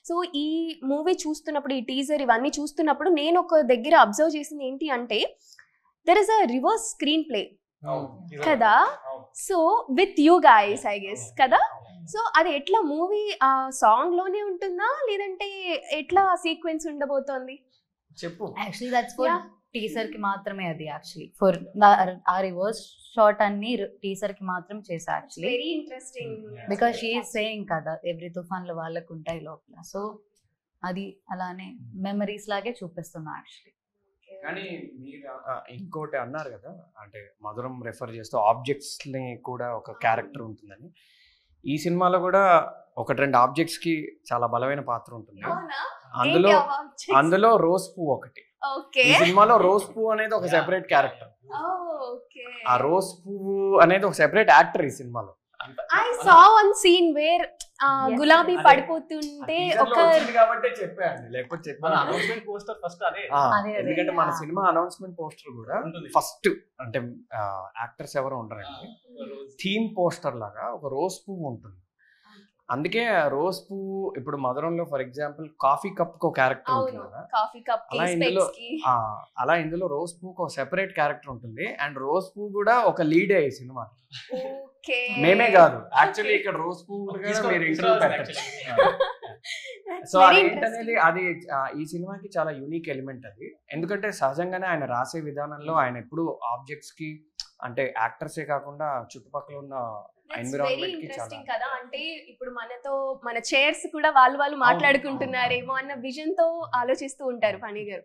So ఈ movie చూస్తున్నప్పుడు, ఈ టీజర్ ఇవన్నీ చూస్తున్నప్పుడు నేను ఒక దగ్గర అబ్జర్వ్ చేసింది ఏంటి అంటే, there is a reverse screenplay కదా. So with you guys I guess కదా. సో అది ఎట్లా మూవీ ఆ సాంగ్ లోనే ఉంటుందా, లేదంటే ఎట్లా సీక్వెన్స్ ఉండబోతోంది? చెప్పు. యాక్చువల్లీ దట్స్ ఫర్ టీజర్ కి మాత్రమే. అది యాక్చువల్లీ ఫర్ ఆ రివర్స్ షాట్ అన్ని టీజర్ కి మాత్రం చేసా actually. Very interesting because she is saying కదా ఎవ్రీ తుఫాన్లు వాళ్ళకు ఉంటాయి లోపల. సో అది అలానే మెమరీస్ లాగే చూపిస్తున్నా యాక్చువల్లీ. కానీ మీరు ఇంకోటి అన్నారు కదా, అంటే మధురం రెఫర్ చేస్తూ ఆబ్జెక్ట్స్ ని కూడా ఒక క్యారెక్టర్ ఉంటుందని. ఈ సినిమాలో కూడా ఒకటి రెండు ఆబ్జెక్ట్స్ కి చాలా బలమైన పాత్ర ఉంటుంది. అందులో రోజ్ పువ్వు ఒకటి. ఈ సినిమాలో రోజ్ పువ్వు అనేది ఒక సెపరేట్ క్యారెక్టర్. ఆ రోజ్ పువ్వు అనేది ఒక సెపరేట్ యాక్టర్ ఈ సినిమాలో. I saw one scene where గులాబీ పడిపోతుంటే ఒక కాబట్టి చెప్పాను, లేకపోతే చెప్పాను. అనౌన్స్మెంట్ పోస్టర్ ఫస్ట్ అదే. ఎందుకంటే మన సినిమా అనౌన్స్మెంట్ పోస్టర్ కూడా ఫస్ట్ అంటే యాక్టర్స్ ఎవరు ఉండరండి, థీమ్ పోస్టర్ లాగా ఒక రోజ్ పువ్వు ఉంటుంది. అందుకే రోజ్ పువ్వు ఇప్పుడు మధురంలో ఫర్ ఎగ్జాంపుల్ కాఫీ కప్ కు క్యారెక్టర్ ఉంటుంది కదా, అలా ఇందులో రోజ్ పువ్వుకు ఒక సెపరేట్ క్యారెక్టర్ ఉంటుంది. అండ్ రోజ్ పువ్వు కూడా ఒక లీడే ఈ సినిమా. మేమే కాదు యాక్చువల్లీ ఇక్కడ రోజ్ పువ్వు మీరు ఇంటర్వ్యూ పెట్టచ్చు. సో అదేంటనేది అది ఈ సినిమాకి చాలా యూనిక్ ఎలిమెంట్ అది. ఎందుకంటే సహజంగానే ఆయన రాసే విధానంలో ఆయన ఎప్పుడు ఆబ్జెక్ట్స్ కి అంటే యాక్టర్సే కాకుండా చుట్టుపక్కల ఉన్న ఎన్విరాన్మెంట్ కి చాలా కదా. అంటే ఇప్పుడు మనతో మన చైర్స్ కూడా వాళ్ళు మాట్లాడుకుంటున్నారేమో అన్న విజన్ తో ఆలోచిస్తూ ఉంటారు ఫణి గారు.